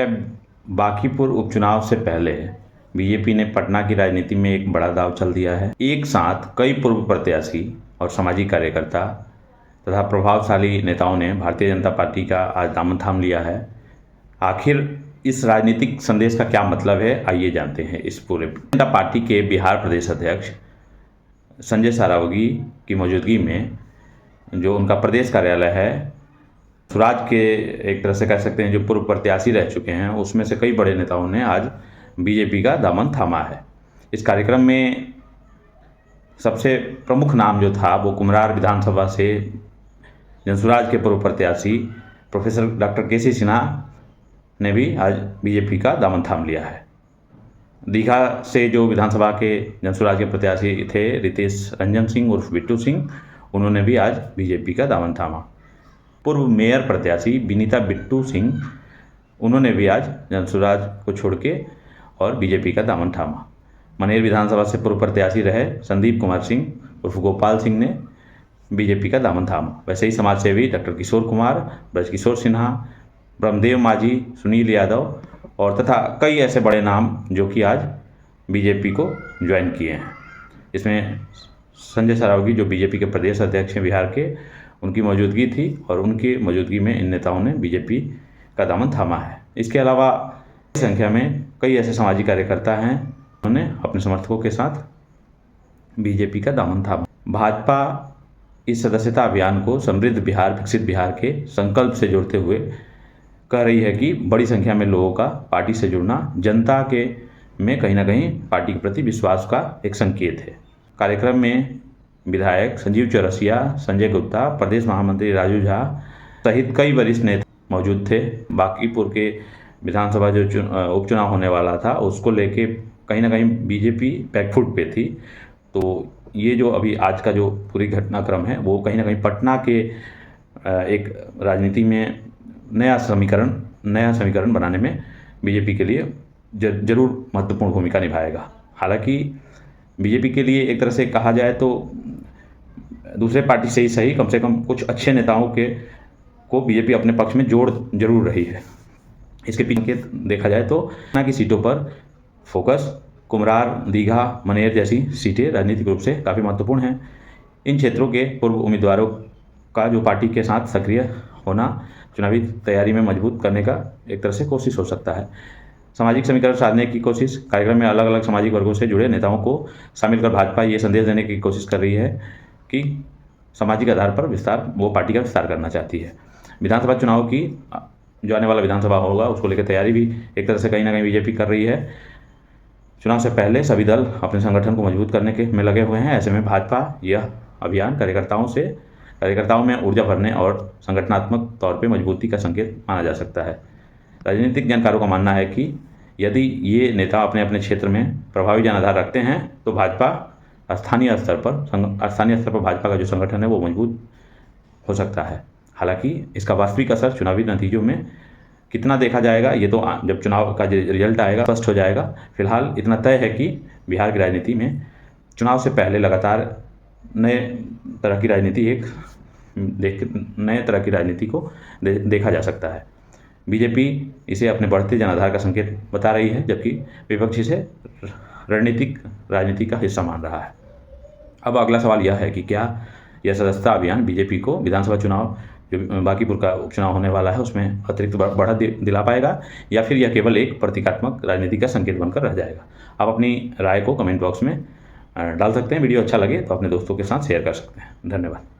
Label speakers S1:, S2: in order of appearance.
S1: बांकीपुर उपचुनाव से पहले बीजेपी ने पटना की राजनीति में एक बड़ा दांव चल दिया है। एक साथ कई पूर्व प्रत्याशी और सामाजिक कार्यकर्ता तथा प्रभावशाली नेताओं ने भारतीय जनता पार्टी का आज दामन थाम लिया है। आखिर इस राजनीतिक संदेश का क्या मतलब है, आइए जानते हैं। इस पूरे जनता पार्टी के बिहार प्रदेश अध्यक्ष संजय सरावगी की मौजूदगी में जो उनका प्रदेश कार्यालय है, स्वराज के एक तरह से कह सकते हैं जो पूर्व प्रत्याशी रह चुके हैं, उसमें से कई बड़े नेताओं ने आज बीजेपी का दामन थामा है। इस कार्यक्रम में सबसे प्रमुख नाम जो था वो कुम्हरार विधानसभा से जनसुराज के पूर्व प्रत्याशी प्रोफेसर डॉक्टर के.सी. सिन्हा ने भी आज बीजेपी का दामन थाम लिया है। दीघा से जो विधानसभा के जनसुराज के प्रत्याशी थे रितेश रंजन सिंह उर्फ बिट्टू सिंह, उन्होंने भी आज बीजेपी का दामन थामा। पूर्व मेयर प्रत्याशी विनीता बिट्टू सिंह, उन्होंने भी आज जनसुराज को छोड़ के और बीजेपी का दामन थामा। मनेर विधानसभा से पूर्व प्रत्याशी रहे संदीप कुमार सिंह उर्फ गोपाल सिंह ने बीजेपी का दामन थामा। वैसे ही समाज सेवी डॉक्टर किशोर कुमार, ब्रजकिशोर सिन्हा, ब्रह्मदेव माझी, सुनील यादव और तथा कई ऐसे बड़े नाम जो कि आज बीजेपी को ज्वाइन किए हैं। इसमें संजय सरावगी जो बीजेपी के प्रदेश अध्यक्ष हैं बिहार के, उनकी मौजूदगी थी और उनकी मौजूदगी में इन नेताओं ने बीजेपी का दामन थामा है। इसके अलावा संख्या में कई ऐसे सामाजिक कार्यकर्ता हैं उन्होंने अपने समर्थकों के साथ बीजेपी का दामन थामा। भाजपा इस सदस्यता अभियान को समृद्ध बिहार विकसित बिहार के संकल्प से जोड़ते हुए कह रही है कि बड़ी संख्या में लोगों का पार्टी से जुड़ना जनता के में कहीं ना कहीं पार्टी के प्रति विश्वास का एक संकेत है। कार्यक्रम में विधायक संजीव चौरसिया, संजय गुप्ता, प्रदेश महामंत्री राजू झा सहित कई वरिष्ठ नेता मौजूद थे। बांकीपुर के विधानसभा जो उपचुनाव होने वाला था उसको लेके कहीं ना कहीं बीजेपी बैकफुट पे थी। तो ये जो अभी आज का जो पूरी घटनाक्रम है वो कहीं ना कहीं पटना के एक राजनीति में नया समीकरण बनाने में बीजेपी के लिए जरूर महत्वपूर्ण भूमिका निभाएगा। हालांकि बीजेपी के लिए एक तरह से कहा जाए तो दूसरे पार्टी से ही सही, कम से कम कुछ अच्छे नेताओं को बीजेपी अपने पक्ष में जोड़ जरूर रही है। इसके पीछे देखा जाए तो पटना की सीटों पर फोकस कुम्हरार, दीघा, मनेर जैसी सीटें राजनीतिक रूप से काफ़ी महत्वपूर्ण हैं। इन क्षेत्रों के पूर्व उम्मीदवारों का जो पार्टी के साथ सक्रिय होना चुनावी तैयारी में मजबूत करने का एक तरह से कोशिश हो सकता है। सामाजिक समीकरण साधने की कोशिश, कार्यक्रम में अलग अलग सामाजिक वर्गों से जुड़े नेताओं को शामिल कर भाजपा ये संदेश देने की कोशिश कर रही है कि सामाजिक आधार पर वो पार्टी का विस्तार करना चाहती है। विधानसभा चुनाव की जो आने वाला विधानसभा होगा उसको लेकर तैयारी भी एक तरह से कहीं ना कहीं बीजेपी कर रही है। चुनाव से पहले सभी दल अपने संगठन को मजबूत करने के में लगे हुए हैं। ऐसे में भाजपा यह अभियान कार्यकर्ताओं में ऊर्जा भरने और संगठनात्मक तौर पे मजबूती का संकेत माना जा सकता है। राजनीतिक जानकारों का मानना है कि यदि ये नेता अपने अपने क्षेत्र में प्रभावी जनाधार रखते हैं तो भाजपा स्थानीय स्तर पर भाजपा का जो संगठन है वो मजबूत हो सकता है। हालांकि इसका वास्तविक असर चुनावी नतीजों में कितना देखा जाएगा ये तो जब चुनाव का रिजल्ट आएगा स्पष्ट हो जाएगा। फिलहाल इतना तय है कि बिहार की राजनीति में चुनाव से पहले लगातार नए तरह की राजनीति को देखा जा सकता है। बीजेपी इसे अपने बढ़ते जनाधार का संकेत बता रही है, जबकि विपक्ष इसे रणनीतिक राजनीति का हिस्सा मान रहा है। अब अगला सवाल यह है कि क्या यह सदस्यता अभियान बीजेपी को विधानसभा चुनाव जो बांकीपुर का उपचुनाव होने वाला है उसमें अतिरिक्त बढ़त दिला पाएगा या फिर यह केवल एक प्रतीकात्मक राजनीति का संकेत बनकर रह जाएगा। आप अपनी राय को कमेंट बॉक्स में डाल सकते हैं। वीडियो अच्छा लगे तो अपने दोस्तों के साथ शेयर कर सकते हैं। धन्यवाद।